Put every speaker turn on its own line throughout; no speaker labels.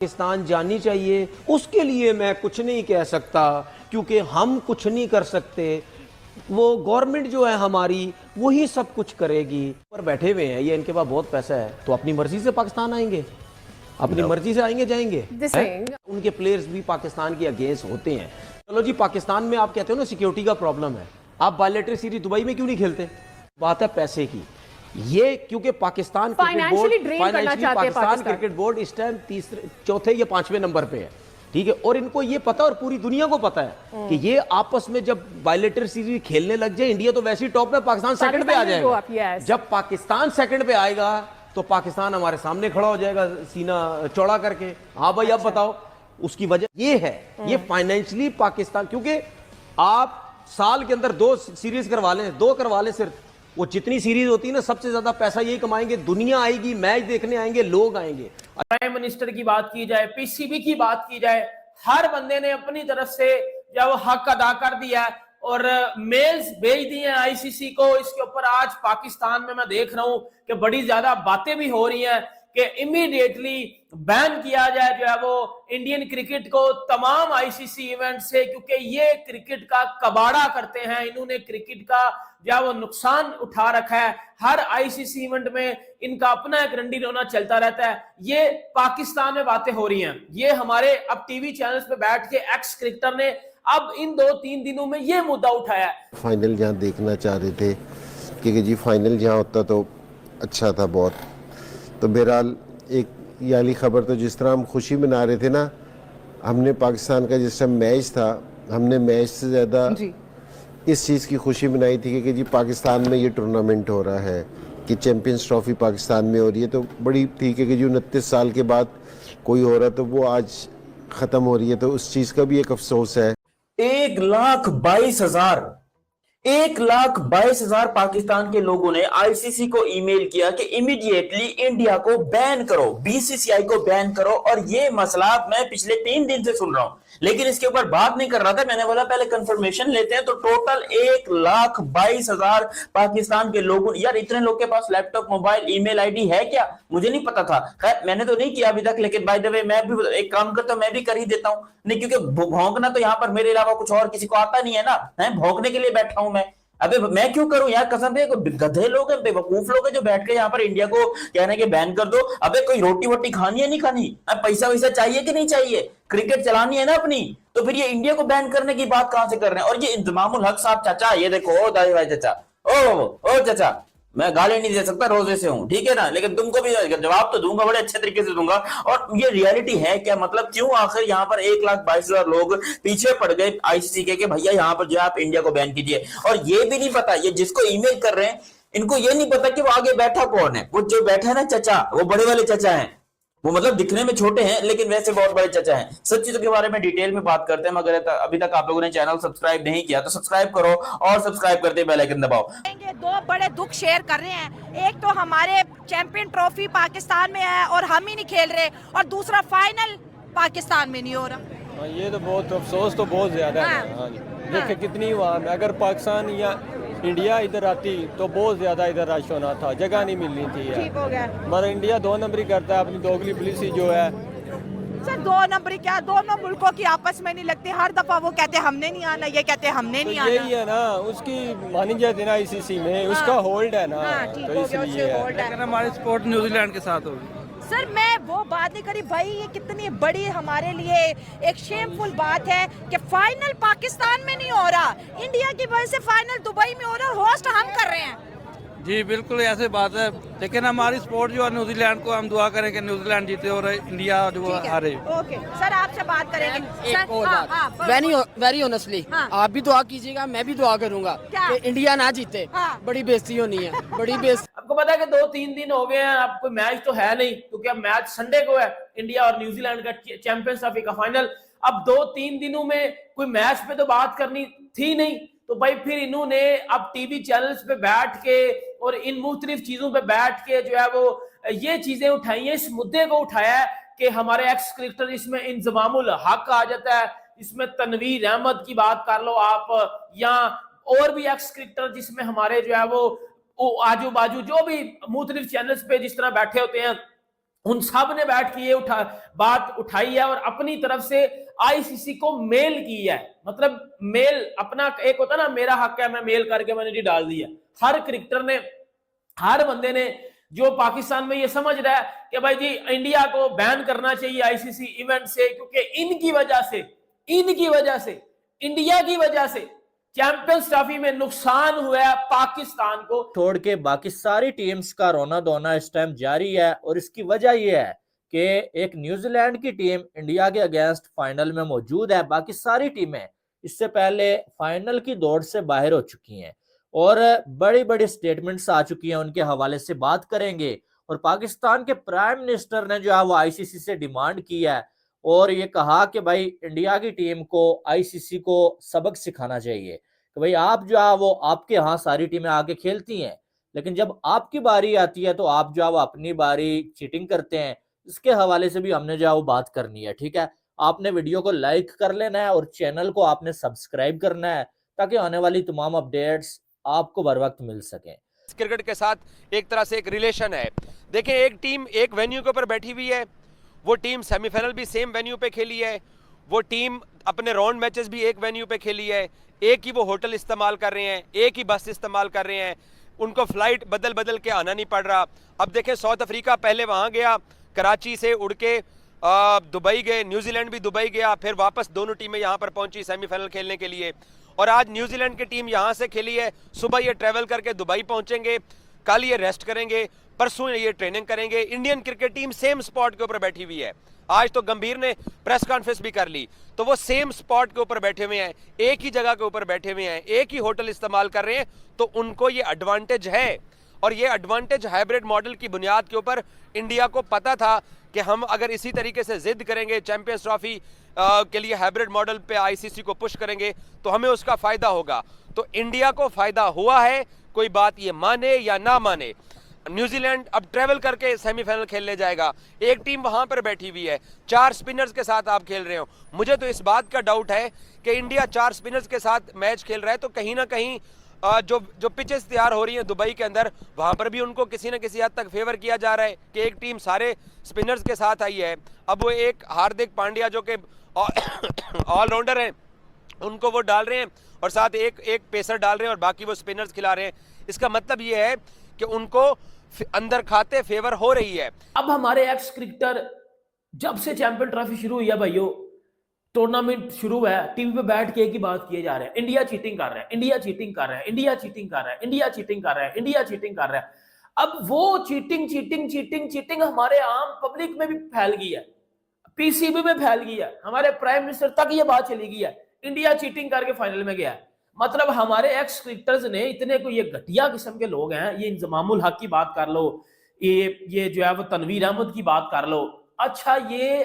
पाकिस्तान जानी चाहिए, उसके लिए मैं कुछ नहीं कह सकता क्योंकि हम कुछ नहीं कर सकते। वो गवर्नमेंट जो है हमारी वही सब कुछ करेगी। पर बैठे हुए हैं ये, इनके पास बहुत पैसा है तो अपनी मर्जी से पाकिस्तान आएंगे, अपनी मर्जी से आएंगे जाएंगे। उनके प्लेयर्स भी पाकिस्तान के अगेंस्ट होते हैं। चलो जी, पाकिस्तान में आप कहते हो ना सिक्योरिटी का प्रॉब्लम है, आप बायलैटरल सीरीज दुबई में क्यों नहीं खेलते? बात है पैसे की। ये क्योंकि पाकिस्तान क्रिकेट बोर्ड इस टाइम तीसरे चौथे या पांचवें नंबर पे है, ठीक है, और इनको ये पता और पूरी दुनिया को पता है कि ये आपस में जब बायलैटरल सीरीज खेलने लग जाए, इंडिया तो वैसे ही टॉप पे, पाकिस्तान सेकंड पे आ जाएगा। जब पाकिस्तान सेकंड पे आएगा तो पाकिस्तान हमारे सामने खड़ा हो जाएगा सीना चौड़ा करके। हाँ भाई, अब बताओ उसकी वजह ये है, ये फाइनेंशियली पाकिस्तान, क्योंकि आप साल के अंदर 2 सीरीज करवा लें, 2 करवा लें सिर्फ, वो जितनी सीरीज होती है ना, सबसे ज्यादा पैसा यही कमाएंगे। दुनिया आएगी, मैच देखने आएंगे, लोग आएंगे।
प्राइम मिनिस्टर की बात की जाए, पीसीबी की बात की जाए, हर बंदे ने अपनी तरफ से जब हक अदा कर दिया और मेल्स भेज दिए हैं आईसीसी को। इसके ऊपर आज पाकिस्तान में मैं देख रहा हूं कि बड़ी ज्यादा बातें भी हो रही हैं कि इमीडिएटली बैन किया जाए जो है वो इंडियन क्रिकेट को तमाम आईसीसी इवेंट से, क्योंकि ये क्रिकेट का कबाड़ा करते हैं। इन्होंने क्रिकेट का जो है वो नुकसान उठा रखा है। हर आईसीसी इवेंट में इनका अपना एक रंडी रोना चलता रहता है। ये पाकिस्तान में बातें हो रही हैं। ये हमारे अब टीवी चैनल्स पे बैठ के एक्स क्रिकेटर ने अब इन 2-3 दिनों में ये मुद्दा उठाया है।
फाइनल जहाँ देखना चाह रहे थे कि जी फाइनल जहाँ होता तो अच्छा था बहुत। तो बहरहाल एक ये वाली खबर, तो जिस तरह हम खुशी मना रहे थे ना, हमने पाकिस्तान का जिस टाइम मैच था, हमने मैच से ज़्यादा इस चीज़ की खुशी मनाई थी कि जी पाकिस्तान में ये टूर्नामेंट हो रहा है, कि चैम्पियंस ट्रॉफी पाकिस्तान में हो रही है। तो बड़ी ठीक है कि जी 29 साल के बाद कोई हो रहा, तो वो आज ख़त्म हो रही है, तो उस चीज़ का भी एक अफसोस है।
1,22,000 पाकिस्तान के लोगों ने आईसीसी को ईमेल किया कि इमीडिएटली इंडिया को बैन करो, बीसीसीआई को बैन करो। और ये मसला मैं पिछले 3 दिन से सुन रहा हूं, लेकिन इसके ऊपर बात नहीं कर रहा था। मैंने बोला पहले कंफर्मेशन लेते हैं। तो टोटल 1,22,000 पाकिस्तान के लोगों, यार इतने लोग के पास लैपटॉप, मोबाइल, ईमेल आईडी है क्या? मुझे नहीं पता था। खैर मैंने तो नहीं किया अभी तक, लेकिन बाय द वे मैं भी एक काम करता हूं, मैं भी कर ही देता हूं। नहीं, क्योंकि भौंकना तो यहाँ पर मेरे अलावा कुछ और किसी को आता नहीं है ना, है भौंकने के लिए बैठा हूं मैं। अबे मैं क्यों करूं यार, कसम से गधे लोग हैं, बेवकूफ लोग हैं जो बैठ के यहाँ पर इंडिया को कहने के बैन कर दो। अबे कोई रोटी वोटी खानी है नहीं खानी, अब पैसा वैसा चाहिए कि नहीं चाहिए, क्रिकेट चलानी है ना अपनी, तो फिर ये इंडिया को बैन करने की बात कहां से कर रहे हैं? और ये इंतजामुल हक साहब, चाचा ये देखो, ओ दाई भाई चाचा, ओ चाचा, मैं गाली नहीं दे सकता, रोजे से हूं, ठीक है ना, लेकिन तुमको भी जवाब तो दूंगा, बड़े अच्छे तरीके से दूंगा। और ये रियलिटी है क्या, मतलब क्यों आखिर यहाँ पर 1,22,000 लोग पीछे पड़ गए आईसीसी के भैया यहाँ पर जो आप इंडिया को बैन कीजिए। और ये भी नहीं पता, ये जिसको ईमेल कर रहे हैं इनको ये नहीं पता कि वो आगे बैठा कौन है। वो जो बैठा है ना चाचा, वो बड़े वाले चाचा है। वो मतलब दिखने में छोटे हैं लेकिन वैसे बहुत बड़े चाचा हैं। सब चीजों के बारे में डिटेल में बात करते हैं, मगर अभी तक आप लोगों ने चैनल सब्सक्राइब नहीं किया तो सब्सक्राइब करो, और सब्सक्राइब करते बेल आइकन दबाओ।
2 बड़े दुख शेयर कर रहे हैं। एक तो हमारे चैंपियन ट्रॉफी पाकिस्तान में है और हम ही नहीं खेल रहे, और दूसरा फाइनल पाकिस्तान में नहीं हो रहा।
ये तो बहुत अफसोस तो बहुत ज्यादा है। हाँ जी, देखिए कितनी वहाँ अगर पाकिस्तान या इंडिया इधर आती तो बहुत ज्यादा इधर रश होना था, जगह नहीं मिलनी थी।
ठीक हो गया,
मगर इंडिया 2 नंबरी करता है, अपनी दोगली पुलिस जो है।
सर 2 नंबरी क्या, दोनों मुल्कों की आपस में नहीं लगती। हर दफा वो कहते हमने नहीं आना, ये कहते हमने नहीं आना।
यही है ना, उसकी मानी जाती ना आईसीसी में, उसका होल्ड है ना, तो इसलिए
हमारी स्पोर्ट न्यूजीलैंड के साथ होगी।
सर मैं वो बात नहीं करी भाई, ये कितनी बड़ी हमारे लिए एक शेमफुल बात है कि फाइनल पाकिस्तान में नहीं हो रहा, इंडिया की वजह से फाइनल दुबई में हो रहा, होस्ट हम कर रहे हैं।
जी बिल्कुल ऐसे बात है, लेकिन हमारी स्पोर्ट जो है न्यूजीलैंड को हम दुआ करें कि न्यूजीलैंड जीते और इंडिया जो हारे।
ओके सर, आपसे बात करेंगे।
एक और बात, वेरी ऑनेस्टली आप भी दुआ कीजिएगा, मैं भी दुआ करूंगा कि इंडिया ना जीते। बड़ी बेइज्जती होनी है, बड़ी बेइज्जती।
आपको पता है कि 2-3 दिन हो गए हैं, अब कोई मैच तो है नहीं, क्योंकि अब मैच संडे को है, इंडिया और न्यूजीलैंड का चैंपियंस ट्रॉफी का फाइनल। अब 2-3 दिनों में कोई मैच पे तो बात करनी थी नहीं, तो भाई फिर इन्होंने अब टीवी चैनल्स पे बैठ के और इन मुख्तलिफ चीजों पे बैठ के जो है वो ये चीजें उठाई हैं, इस मुद्दे को उठाया है कि हमारे एक्स क्रिकेटर, इसमें इंतजामुल हक आ जाता है, इसमें तनवीर अहमद की बात कर लो आप, या और भी एक्स क्रिकेटर जिसमें हमारे जो है वो आजू बाजू जो भी मुख्तलिफ चैनल्स पे जिस तरह बैठे होते हैं, उन सब ने बैठ के ये बात उठाई है और अपनी तरफ से आईसीसी को मेल की है। मतलब मेल अपना एक होता ना, मेरा हक है, मैं मेल करके मैंने जी डाल दिया। हर क्रिकेटर ने, हर बंदे ने जो पाकिस्तान में ये समझ रहा है कि भाई जी इंडिया को बैन करना चाहिए आईसीसी इवेंट से, क्योंकि इनकी वजह से, इंडिया की वजह से चैंपियंस ट्रॉफी में नुकसान हुआ है पाकिस्तान को।
छोड़ के बाकी सारी टीम्स का रोना धोना इस टाइम जारी है और इसकी वजह यह है कि एक न्यूजीलैंड की टीम इंडिया के अगेंस्ट फाइनल में मौजूद है। बाकी सारी टीमें इससे पहले फाइनल की दौड़ से बाहर हो चुकी हैं और बड़ी बड़ी स्टेटमेंट्स आ चुकी हैं। उनके हवाले से बात करेंगे। और पाकिस्तान के प्राइम मिनिस्टर ने जो है वो आईसीसी से डिमांड की है और ये कहा कि भाई इंडिया की टीम को आईसीसी को सबक सिखाना चाहिए कि भाई आप जो है वो, आपके यहाँ सारी टीमें आके खेलती हैं, लेकिन जब आपकी बारी आती है तो आप जो है वो अपनी बारी चीटिंग करते हैं। इसके हवाले से भी हमने जो है वो बात करनी है। ठीक है, आपने वीडियो को लाइक कर लेना है और चैनल को आपने सब्सक्राइब करना है ताकि आने वाली तमाम अपडेट्स आपको बर वक्त मिल सकें।
क्रिकेट के साथ एक तरह से एक रिलेशन है। देखिए, एक टीम एक वेन्यू के ऊपर बैठी हुई है, वो टीम सेमीफाइनल भी सेम वेन्यू पे खेली है, वो टीम अपने राउंड मैचेस भी एक वेन्यू पे खेली है, एक ही वो होटल इस्तेमाल कर रहे हैं, एक ही बस इस्तेमाल कर रहे हैं, उनको फ्लाइट बदल बदल के आना नहीं पड़ रहा। अब देखें, साउथ अफ्रीका पहले वहाँ गया, कराची से उड़ के दुबई गए, न्यूजीलैंड भी दुबई गया, फिर वापस दोनों टीमें यहाँ पर पहुंची सेमीफाइनल खेलने के लिए। और आज न्यूजीलैंड की टीम यहाँ से खेली है, सुबह ये ट्रैवल करके दुबई पहुंचेंगे, कल ये रेस्ट करेंगे, परसों ये ट्रेनिंग करेंगे। Indian cricket team same spot के ऊपर बैठी हुई है। आज तो गंभीर ने प्रेस कॉन्फ्रेंस भी कर ली, तो वो सेम स्पॉट के ऊपर बैठे हुए हैं, एक ही जगह के ऊपर बैठे हुए हैं, एक ही होटल इस्तेमाल कर रहे हैं। तो उनको ये एडवांटेज है और ये एडवांटेज हाइब्रिड मॉडल की बुनियाद के ऊपर इंडिया को पता था कि हम अगर इसी तरीके से जिद करेंगे, चैंपियंस ट्रॉफी के लिए हाइब्रिड मॉडल पे आईसीसी को पुश करेंगे तो हमें उसका फायदा होगा। तो इंडिया को फायदा हुआ है, कोई बात ये माने या ना माने। न्यूजीलैंड अब ट्रेवल करके सेमीफाइनल खेलने जाएगा, एक टीम वहां पर बैठी हुई है, 4 स्पिनर्स के साथ आप खेल रहे हो। मुझे तो इस बात का डाउट है कि इंडिया 4 स्पिनर्स के साथ मैच खेल रहा है तो कहीं ना कहीं जो पिचेस तैयार हो रही हैं दुबई के अंदर, वहां पर भी उनको किसी न किसी हद तक फेवर किया जा रहा है कि एक टीम सारे स्पिनर्स के साथ आई है। अब वो एक हार्दिक पांड्या जो कि ऑलराउंडर हैं, उनको वो डाल रहे हैं और साथ एक पेसर डाल रहे हैं और बाकी वो स्पिनर्स खिला रहे हैं। इसका मतलब ये है कि उनको अंदर खाते फेवर हो रही है।
अब हमारे एक्स क्रिकेटर, जब से चैंपियन ट्रॉफी शुरू हुई है भाइयों, टूर्नामेंट शुरू हुआ है, टीवी पे बैठ के एक ही बात किए जा रहे हैं, इंडिया चीटिंग कर रहा है, इंडिया चीटिंग कर रहा है, इंडिया चीटिंग कर रहा है, इंडिया चीटिंग कर रहा है, इंडिया चीटिंग कर रहा है। अब वो चीटिंग हमारे आम पब्लिक में भी फैल गई है, पीसीबी में फैल गई है, हमारे प्राइम मिनिस्टर तक ये बात चली गई है, इंडिया चीटिंग करके फाइनल में गया है। मतलब हमारे एक्स क्रिकेटर्स ने इतने को, ये घटिया किस्म के लोग हैं, ये इंजमामुल हक की बात कर लो, ये जो है वो तनवीर अहमद की बात कर लो। अच्छा, ये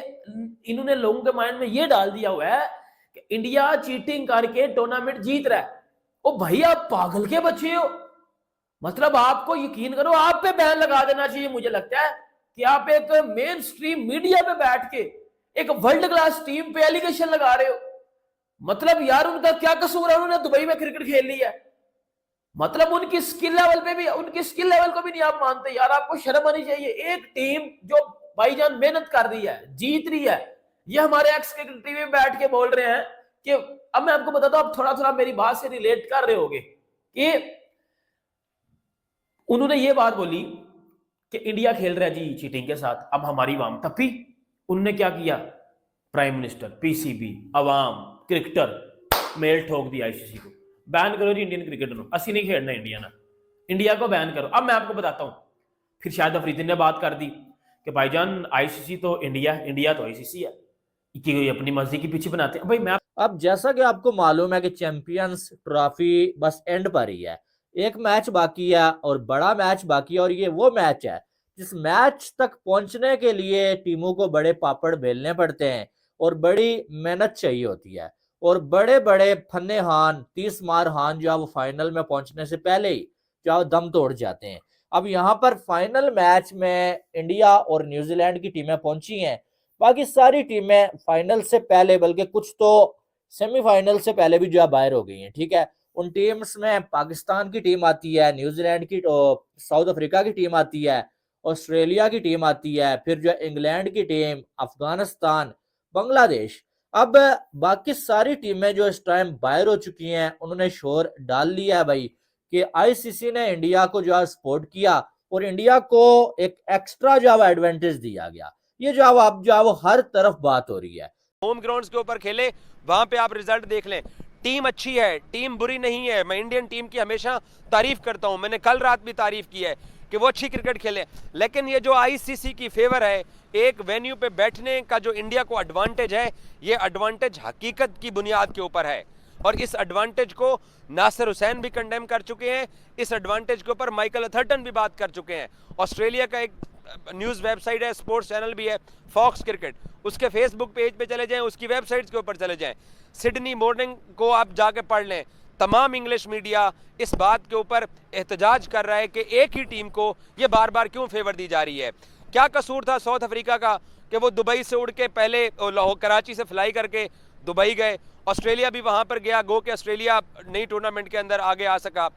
इन्होंने लोगों के माइंड में ये डाल दिया हुआ है कि इंडिया चीटिंग करके टूर्नामेंट जीत रहा है। ओ भाई, आप पागल के बच्चे हो। मतलब आपको यकीन करो, आप पे बैन लगा देना चाहिए। मुझे लगता है कि आप एक मेन स्ट्रीम मीडिया पे बैठ के एक वर्ल्ड क्लास टीम पे एलिगेशन लगा रहे हो। मतलब यार, उनका क्या कसूर है, उन्होंने दुबई में क्रिकेट खेल ली है। मतलब उनकी स्किल लेवल पे भी, उनकी स्किल लेवल को भी नहीं आप मानते यार, आपको शर्म आनी चाहिए। एक टीम जो भाईजान मेहनत कर रही है, जीत रही है, ये हमारे एक्स क्रिकेट टीवी में बैठ के बोल रहे हैं कि, अब मैं आपको बताता हूं, आप थोड़ा थोड़ा मेरी बात से रिलेट कर रहे होगे कि उन्होंने ये बात बोली कि इंडिया खेल रहा है जी चीटिंग के साथ, अब हमारी वाम टप्पी। उन्होंने क्या किया, प्राइम मिनिस्टर, पीसीबी, अवाम, क्रिकेटर मेल ठोक दिया आईसीसी को, बैन करो जी इंडियन क्रिकेट को, असि नहीं खेलना इंडिया ना, इंडिया को बैन करो। अब मैं आपको बताता हूं, फिर शाहिद अफरीदी ने बात कर दी कि भाईजान आईसीसी तो इंडिया तो आईसीसी है, कि अपनी मर्जी की पीछे बनाते हैं। भाई मैं
अब जैसा कि आपको मालूम है कि चैंपियंस ट्रॉफी बस एंड पर ही है, एक मैच बाकी है और बड़ा मैच बाकी है, और ये वो मैच है जिस मैच तक पहुंचने के लिए टीमों को बड़े पापड़ बेलने पड़ते हैं और बड़ी मेहनत चाहिए होती है, और बड़े बड़े फन्ने हान, 30 मार हान जो है वो फाइनल में पहुंचने से पहले ही जो है दम तोड़ जाते हैं। अब यहाँ पर फाइनल मैच में इंडिया और न्यूजीलैंड की टीमें पहुंची हैं, बाकी सारी टीमें फाइनल से पहले, बल्कि कुछ तो सेमीफाइनल से पहले भी जो है बाहर हो गई हैं। ठीक है, उन टीम्स में पाकिस्तान की टीम आती है, न्यूजीलैंड की, साउथ अफ्रीका की टीम आती है, ऑस्ट्रेलिया की टीम आती है, फिर जो है इंग्लैंड की टीम, अफगानिस्तान, बांग्लादेश। अब बाकी सारी टीमें जो इस टाइम बाहर हो चुकी हैं, उन्होंने शोर डाल लिया है भाई कि आईसीसी ने इंडिया को जो है सपोर्ट किया और इंडिया को एक एक्स्ट्रा जो है एडवांटेज दिया गया। ये जो अब जो है वो हर तरफ बात हो रही है।
होम ग्राउंड्स के ऊपर खेले, वहां पे आप रिजल्ट देख लें। टीम अच्छी है, टीम बुरी नहीं है। मैं इंडियन टीम की हमेशा तारीफ करता हूं, मैंने कल रात भी तारीफ की है कि वो अच्छी क्रिकेट खेले। लेकिन ये जो आईसीसी की फेवर है, एक वेन्यू पे बैठने का जो इंडिया को एडवांटेज है, ये एडवांटेज हकीकत की बुनियाद के ऊपर है और इस एडवांटेज को नासिर हुसैन भी कंडेम कर चुके हैं। इस एडवांटेज के ऊपर माइकल अथर्टन भी बात कर चुके हैं। ऑस्ट्रेलिया का एक न्यूज़ वेबसाइट है, स्पोर्ट्स चैनल भी है, फॉक्स क्रिकेट, उसके फेसबुक पेज पे चले जाएं, उसकी वेबसाइट्स के ऊपर चले जाएं, सिडनी मॉर्निंग को आप जाके पढ़ लें। तमाम इंग्लिश मीडिया इस बात के ऊपर एहतजाज कर रहा है कि एक ही टीम को ये बार बार क्यों फेवर दी जा रही है। क्या कसूर था साउथ अफ्रीका का कि वो दुबई से उड़ के पहले लाहौर कराची से फ्लाई करके दुबई गए। ऑस्ट्रेलिया भी वहाँ पर गया, गो के ऑस्ट्रेलिया नई टूर्नामेंट के अंदर आगे आ सका।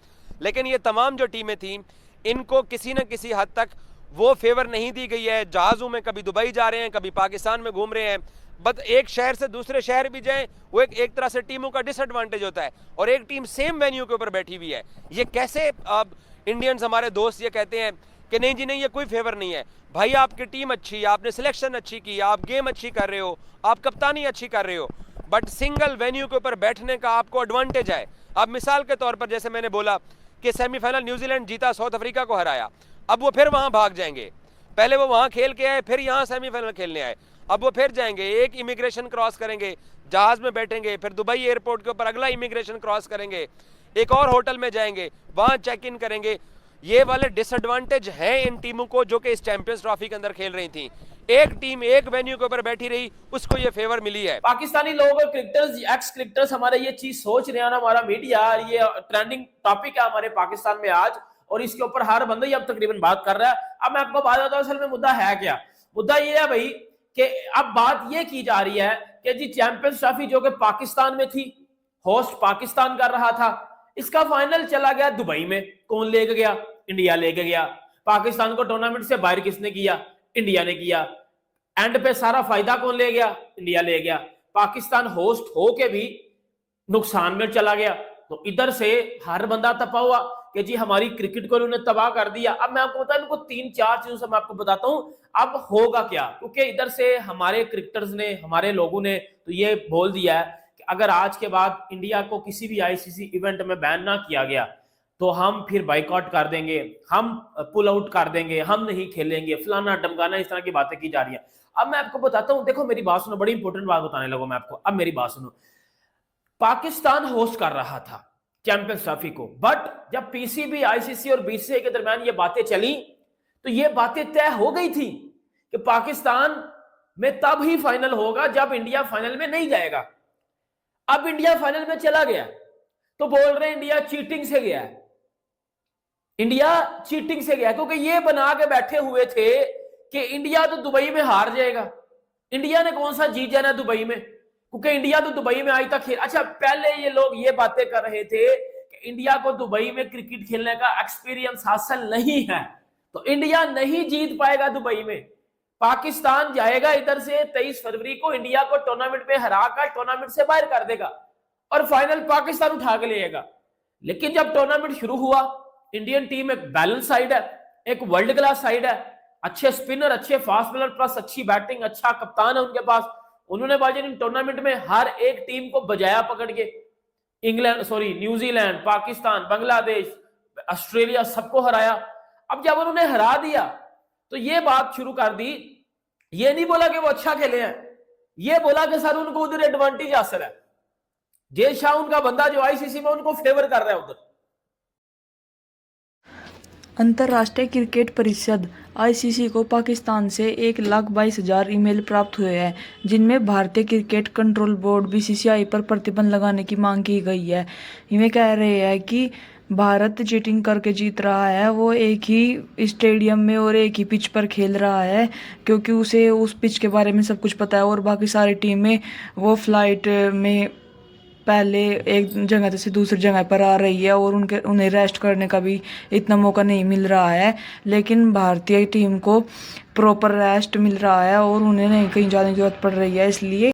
लेकिन ये तमाम जो टीमें थीं, इनको किसी न किसी हद तक वो फेवर नहीं दी गई है। जहाज़ों में कभी दुबई जा रहे हैं, कभी पाकिस्तान में घूम रहे हैं। बस एक शहर से दूसरे शहर भी जाएं, वो एक तरह से टीमों का डिसएडवांटेज होता है। और एक टीम सेम वेन्यू के ऊपर बैठी हुई है। ये कैसे अब इंडियंस हमारे दोस्त ये कहते हैं कि नहीं जी नहीं, ये कोई फेवर नहीं है। भाई आपकी टीम अच्छी, आपने सिलेक्शन अच्छी की, आप गेम अच्छी कर रहे हो, आप कप्तानी अच्छी कर रहे हो, बट सिंगल वेन्यू के ऊपर बैठने का आपको एडवांटेज है। अब मिसाल के तौर पर जैसे मैंने बोला कि सेमीफाइनल न्यूजीलैंड जीता, साउथ अफ्रीका को हराया, अब वो फिर वहां भाग जाएंगे। पहले वो वहां खेल के आए, फिर यहाँ सेमीफाइनल खेलने आए, अब वो फिर जाएंगे, एक इमिग्रेशन क्रॉस करेंगे, जहाज में बैठेंगे, फिर दुबई एयरपोर्ट के ऊपर अगला इमिग्रेशन क्रॉस करेंगे, एक और होटल में जाएंगे, वहां चेक इन करेंगे। ये वाले डिसएडवांटेज हैं इन टीमों को जो कि इस चैंपियंस ट्रॉफी के अंदर खेल रही थी। एक टीम एक वेन्यू के ऊपर बैठी रही, उसको ये फेवर मिली है।
पाकिस्तानी लोग, क्रिकेटर्स, एक्स क्रिकेटर्स हमारे ये चीज सोच रहे हैं ना, हमारा मीडिया, ये ट्रेंडिंग टॉपिक है हमारे पाकिस्तान में आज, और इसके ऊपर हर बंदा ही अब तकरीबन बात कर रहा है। अब मैं आपको बात बताता हूं असल में मुद्दा है क्या। मुद्दा ये है भाई कि अब बात ये की जा रही है कि जी चैंपियंस ट्रॉफी जो कि पाकिस्तान में थी, होस्ट पाकिस्तान कर रहा था, इसका फाइनल चला गया दुबई में। कौन लेके गया? इंडिया लेके गया। पाकिस्तान को टूर्नामेंट से बाहर किसने किया? इंडिया ने किया। एंड पे सारा फायदा कौन ले गया? इंडिया ले गया। पाकिस्तान होस्ट हो के भी नुकसान में चला गया। तो इधर से हर बंदा तपा हुआ कि जी हमारी क्रिकेट को उन्होंने तबाह कर दिया। अब मैं आपको बताऊं, इनको 3-4 चीजों से मैं आपको बताता हूं अब होगा क्या। क्योंकि इधर से हमारे क्रिकेटर्स ने, हमारे लोगों ने तो ये बोल दिया है कि अगर आज के बाद इंडिया को किसी भी आईसीसी इवेंट में बैन ना किया गया तो हम फिर बाइकआउट कर देंगे, हम पुल आउट कर देंगे, हम नहीं खेलेंगे, फलाना डमकाना, इस तरह की बातें की जा रही है। अब मैं आपको बताता हूं, देखो मेरी बात सुनो, बड़ी इंपॉर्टेंट बात बताने लगो मैं आपको। अब मेरी बात सुनो, पाकिस्तान होस्ट कर रहा था चैंपियंस ट्रॉफी को, बट जब पीसीबी, आईसीसी और बीसीसीआई के दरमियान ये बातें चली तो ये बातें तय हो गई थी कि पाकिस्तान में तब ही फाइनल होगा जब इंडिया फाइनल में नहीं जाएगा। अब इंडिया फाइनल में चला गया तो बोल रहे हैं इंडिया चीटिंग से गया है। इंडिया चीटिंग से गया क्योंकि ये बना के बैठे हुए थे कि इंडिया तो दुबई में हार जाएगा। इंडिया ने कौन सा जीत जाना दुबई में, क्योंकि इंडिया तो दुबई में आज तक खेल। अच्छा, पहले ये लोग ये बातें कर रहे थे कि इंडिया को दुबई में क्रिकेट खेलने का एक्सपीरियंस हासिल नहीं है, तो इंडिया नहीं जीत पाएगा दुबई में। पाकिस्तान जाएगा इधर से 23 फरवरी को, इंडिया को टूर्नामेंट में हराकर टूर्नामेंट से बाहर कर देगा और फाइनल पाकिस्तान उठा के लेगा। लेकिन जब टूर्नामेंट शुरू हुआ, इंडियन टीम एक बैलेंस साइड है, एक वर्ल्ड क्लास साइड है, अच्छे स्पिनर, अच्छे फास्ट बॉलर, प्लस अच्छी बैटिंग, अच्छा कप्तान है उनके पास। उन्होंने बाजी टूर्नामेंट में हर एक टीम को बजाया पकड़ के। न्यूजीलैंड, पाकिस्तान, बांग्लादेश, ऑस्ट्रेलिया, सबको हराया। अब जब उन्होंने हरा दिया तो ये बात शुरू कर दी, ये नहीं बोला कि वो अच्छा खेले हैं, ये बोला कि सर उनको उधर एडवांटेज हासिल है। जय शाह उनका बंदा जो आईसीसी में उनको फेवर कर रहा है उधर।
अंतर्राष्ट्रीय क्रिकेट परिषद आईसीसी को पाकिस्तान से 1,22,000 ईमेल प्राप्त हुए हैं, जिनमें भारतीय क्रिकेट कंट्रोल बोर्ड बीसीसीआई पर प्रतिबंध लगाने की मांग की गई है। इनमें कह रहे हैं कि भारत चीटिंग करके जीत रहा है, वो एक ही स्टेडियम में और एक ही पिच पर खेल रहा है क्योंकि उसे उस पिच के बारे में सब कुछ पता है, और बाकी सारी टीमें वो फ्लाइट में पहले एक जगह से दूसरी जगह पर आ रही है और उन्हें रेस्ट करने का भी इतना मौका नहीं मिल रहा है, लेकिन भारतीय टीम को प्रॉपर रेस्ट मिल रहा है और उन्हें नहीं कहीं जाने की जरूरत पड़ रही है। इसलिए